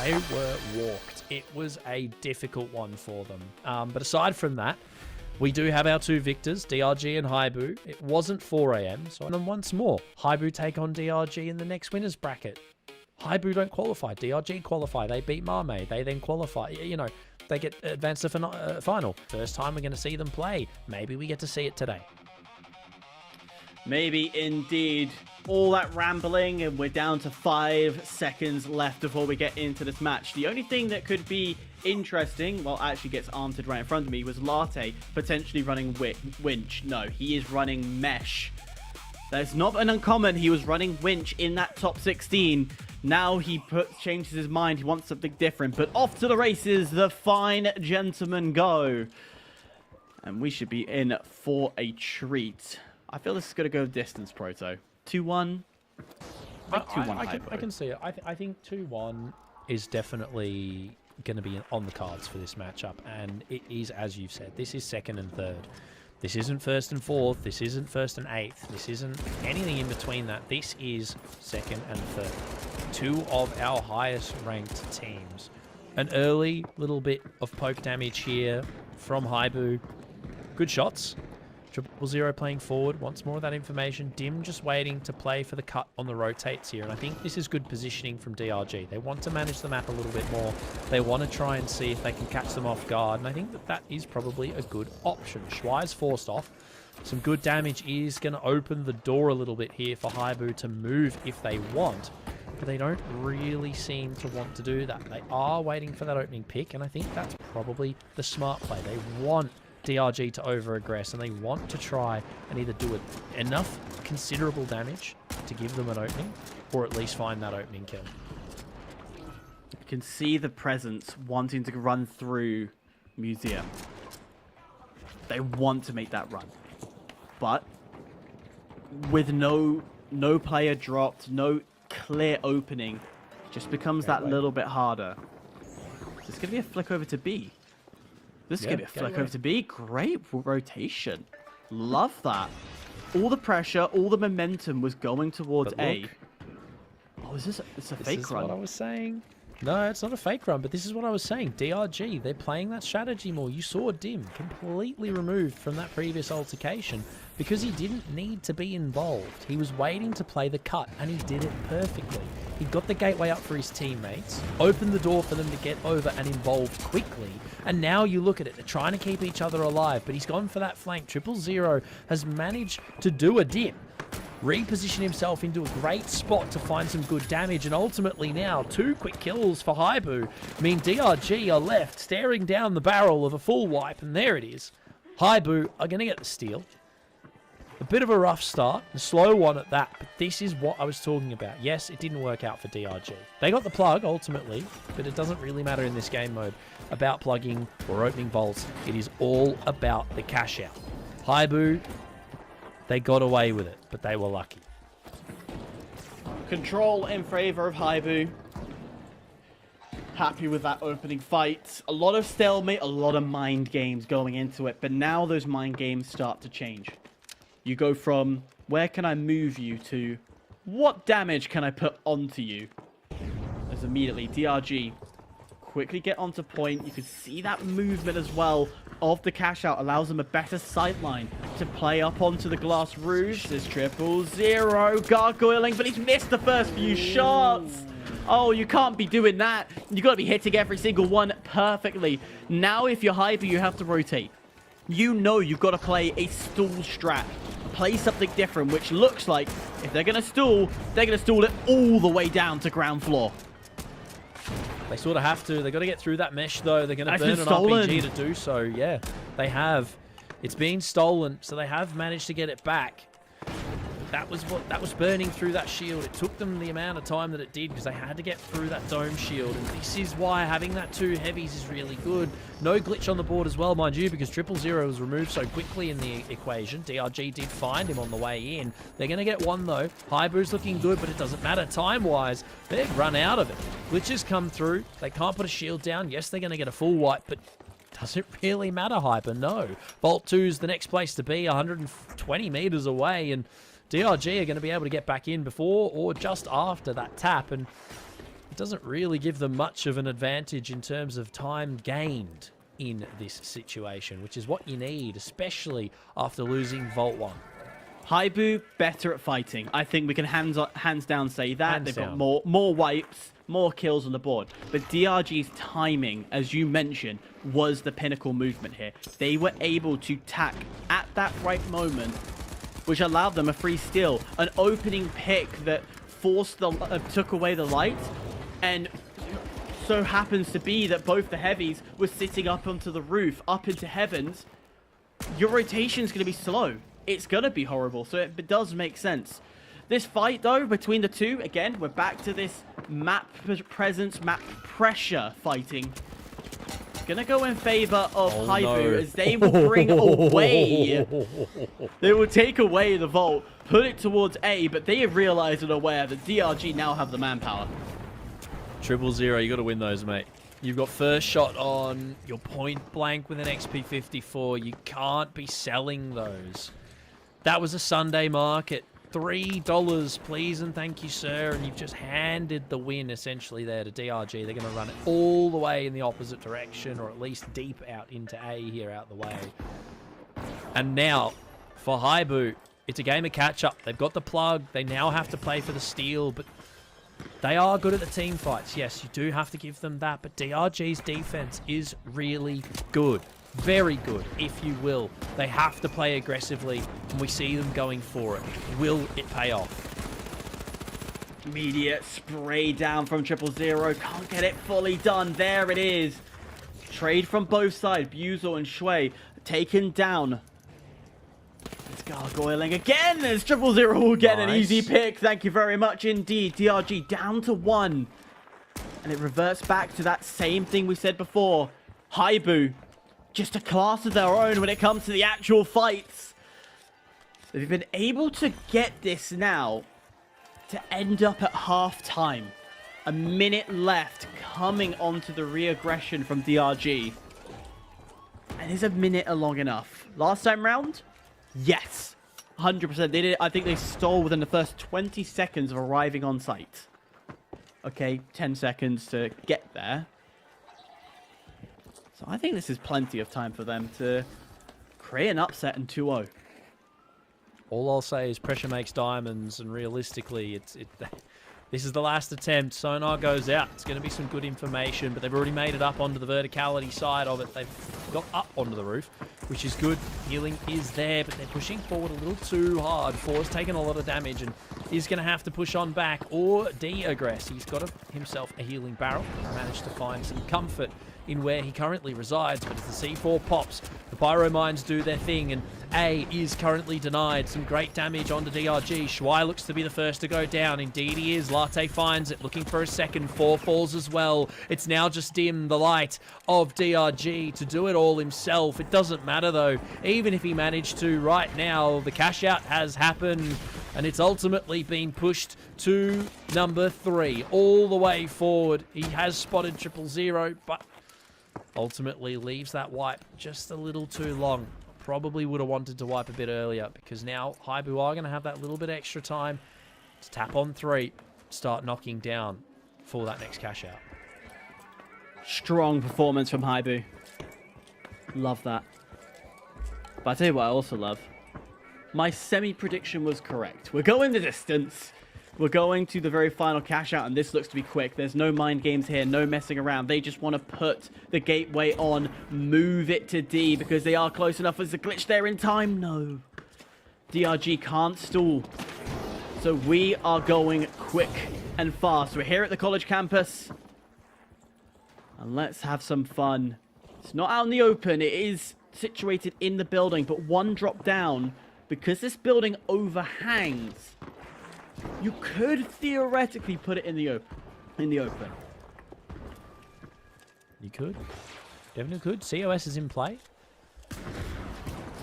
They were walked. It was a difficult one for them. But aside from that, we do have our two victors, DRG and Haibu. It wasn't 4 a.m. So then once more, Haibu take on DRG in the next winners bracket. Haibu don't qualify. DRG qualify. They beat Mame. They then qualify. You know, they get advanced to final. First time we're going to see them play. Maybe we get to see it today. Maybe indeed. All that rambling, and we're down to 5 seconds left before we get into this match. The only thing that could be interesting, well, actually gets answered right in front of me, was Latte potentially running Winch. No, he is running Mesh. That's not an uncommon. He was running Winch in that top 16. Now he changes his mind. He wants something different. But off to the races, the fine gentlemen go. And we should be in for a treat. I feel this is going to go distance, Proto. 2-1. Like 2-1 I can see it. I think 2-1 is definitely going to be on the cards for this matchup. And it is, as you've said, this is second and third. This isn't first and fourth. This isn't first and eighth. This isn't anything in between that. This is second and third. Two of our highest ranked teams. An early little bit of poke damage here from Haibu. Good shots. 000 playing forward. Wants more of that information. Dim just waiting to play for the cut on the rotates here. And I think this is good positioning from DRG. They want to manage the map a little bit more. They want to try and see if they can catch them off guard. And I think that that is probably a good option. Schwei's forced off. Some good damage is going to open the door a little bit here for Haibu to move if they want. But they don't really seem to want to do that. They are waiting for that opening pick. And I think that's probably the smart play. They want DRG to over-aggress, and they want to try and either do enough considerable damage to give them an opening, or at least find that opening kill. You can see the presence wanting to run through Museum. They want to make that run. But with no player dropped, no clear opening, just becomes that little bit harder. There's going to be a flick over to B. This is going to be a flick over to B. Great rotation. Love that. All the pressure, all the momentum was going towards A. Oh, is this it's a fake run? This is what I was saying. No, it's not a fake run, but this is what I was saying. DRG, they're playing that strategy more. You saw Dim completely removed from that previous altercation because he didn't need to be involved. He was waiting to play the cut, and he did it perfectly. He got the gateway up for his teammates, opened the door for them to get over and involved quickly, and now you look at it, they're trying to keep each other alive, but he's gone for that flank. 000 has managed to do a Dim, reposition himself into a great spot to find some good damage, and ultimately now 2 quick kills for Haibu mean DRG are left staring down the barrel of a full wipe, and there it is. Haibu are going to get the steal. A bit of a rough start, a slow one at that, but this is what I was talking about. Yes, it didn't work out for DRG. They got the plug, ultimately, but it doesn't really matter in this game mode about plugging or opening vaults. It is all about the cash out. Haibu, they got away with it, but they were lucky. Control in favor of Haibu. Happy with that opening fight. A lot of stalemate, a lot of mind games going into it, but now those mind games start to change. You go from, where can I move you, to what damage can I put onto you? As immediately, DRG quickly get onto point. You can see that movement as well of the cash out allows them a better sightline to play up onto the glass roofs. There's 000 gargoyling, but he's missed the first few shots. Oh, you can't be doing that. You got to be hitting every single one perfectly. Now, if you're Hyper, you have to rotate. You know you've got to play a stall strat. Play something different, which looks like if they're going to stall, they're going to stall it all the way down to ground floor. They sort of have to. They've got to get through that mesh, though. They're going to burn an RPG to do so. Yeah, they have. It's been stolen, so they have managed to get it back. That was burning through that shield. It took them the amount of time that it did because they had to get through that dome shield. And this is why having that 2 heavies is really good. No glitch on the board as well, mind you, because 000 was removed so quickly in the equation. DRG did find him on the way in. They're going to get 1, though. Haibu's looking good, but it doesn't matter time-wise. They've run out of it. Glitches come through. They can't put a shield down. Yes, they're going to get a full wipe, but does it really matter, Hyper? No. Vault 2's the next place to be, 120 meters away, and DRG are going to be able to get back in before or just after that tap. And it doesn't really give them much of an advantage in terms of time gained in this situation, which is what you need, especially after losing Vault 1. Haibu better at fighting. I think we can hands down say that. Hands They've down. got more wipes, more kills on the board. But DRG's timing, as you mentioned, was the pinnacle movement here. They were able to tack at that right moment, which allowed them a free steal, an opening pick that forced took away the light, and so happens to be that both the heavies were sitting up onto the roof, up into heavens. Your rotation's going to be slow. It's going to be horrible, so it does make sense. This fight, though, between the two, again, we're back to this map presence, map pressure fighting. It's going to go in favor of Haibu, as they will bring away. They will take away the vault, put it towards A, but they have realized and aware that DRG now have the manpower. 000, you got to win those, mate. You've got first shot on, you're point blank with an XP54. You can't be selling those. That was a Sunday market. $3, please and thank you, sir. And you've just handed the win, essentially, there to DRG. They're going to run it all the way in the opposite direction, or at least deep out into A here out the way. And now, for Haibu, it's a game of catch-up. They've got the plug. They now have to play for the steal, but they are good at the team fights. Yes, you do have to give them that, but DRG's defense is really good. Very good, if you will. They have to play aggressively, and we see them going for it. Will it pay off? Immediate spray down from 000. Can't get it fully done. There it is. Trade from both sides. Buzel and Shui taken down. It's gargoyling again as 000 will get an easy pick. Thank you very much indeed. DRG down to 1. And it reverts back to that same thing we said before. Haibu, just a class of their own when it comes to the actual fights. They've been able to get this now to end up at half-time. A minute left coming onto the re-aggression from DRG. And is a minute long enough? Last time round? Yes. 100%. They did. I think they stole within the first 20 seconds of arriving on site. Okay, 10 seconds to get there. So I think this is plenty of time for them to create an upset in 2-0. All I'll say is pressure makes diamonds, and realistically, this is the last attempt. Sonar goes out. It's going to be some good information, but they've already made it up onto the verticality side of it. They've got up onto the roof, which is good. Healing is there, but they're pushing forward a little too hard. Four's taken a lot of damage, and he's going to have to push on back or de-aggress. He's got himself a healing barrel. Managed to find some comfort in where he currently resides, but as the C4 pops, the Pyro Mines do their thing, and A is currently denied. Some great damage onto DRG. Shui looks to be the first to go down. Indeed he is. Latte finds it, looking for a second. 4 falls as well. It's now just Dim, the light of DRG, to do it all himself. It doesn't matter though. Even if he managed to right now, the cash out has happened, and it's ultimately been pushed to number 3 all the way forward. He has spotted 000, but ultimately leaves that wipe just a little too long. Probably would have wanted to wipe a bit earlier, because now Haibu are going to have that little bit extra time to tap on 3, start knocking down for that next cash out. Strong performance from Haibu. Love that. But I tell you what I also love. My semi-prediction was correct. We're going the distance. We're going to the very final cash out, and this looks to be quick. There's no mind games here, no messing around. They just want to put the gateway on, move it to D, because they are close enough. Is the glitch there in time? No. DRG can't stall. So we are going quick and fast. We're here at the college campus. And let's have some fun. It's not out in the open. It is situated in the building, but one drop down, because this building overhangs. You could theoretically put it in the open. You could. Definitely could. COS is in play.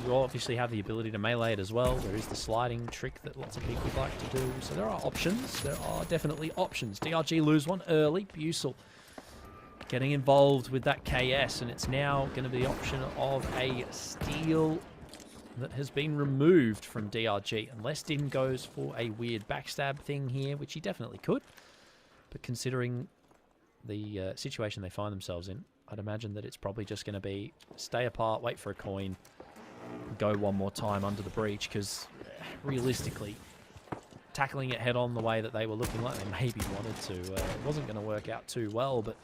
You obviously have the ability to melee it as well. There is the sliding trick that lots of people like to do. So there are options. There are definitely options. DRG lose one early. Buzel getting involved with that KS, and it's now going to be the option of a steal that has been removed from DRG, unless Dim goes for a weird backstab thing here, which he definitely could. But considering the situation they find themselves in, I'd imagine that it's probably just going to be stay apart, wait for a coin, go one more time under the breach, because realistically, tackling it head on the way that they were looking like they maybe wanted to, it wasn't going to work out too well, but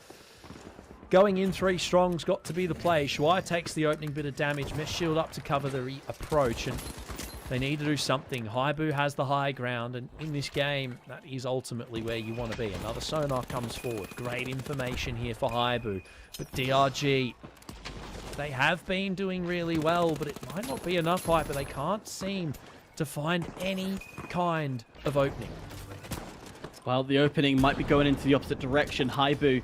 going in 3 strong's got to be the play. Shuai takes the opening bit of damage, Mesh shield up to cover the approach, and they need to do something. Haibu has the high ground, and in this game, that is ultimately where you want to be. Another sonar comes forward. Great information here for Haibu. But DRG, they have been doing really well, but it might not be enough hype, but they can't seem to find any kind of opening. Well, the opening might be going into the opposite direction. Haibu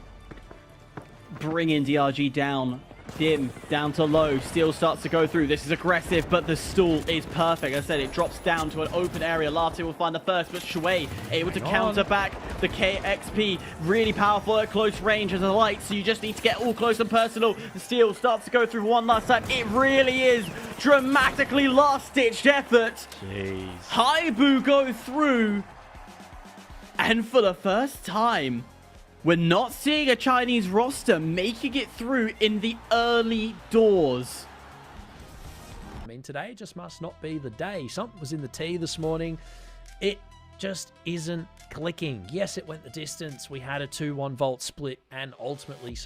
bringing DRG down. Dim down to low. Steel starts to go through. This is aggressive, but the stall is perfect. As I said, it drops down to an open area. Latte will find the first, but Shuai able to counter back the KXP. Really powerful at close range as a light, so you just need to get all close and personal. The Steel starts to go through one last time. It really is dramatically last-ditched effort. Jeez. Haibu go through, and for the first time, we're not seeing a Chinese roster making it through in the early doors. I mean, today just must not be the day. Something was in the tea this morning. It just isn't clicking. Yes, it went the distance. We had a 2-1 volt split, and ultimately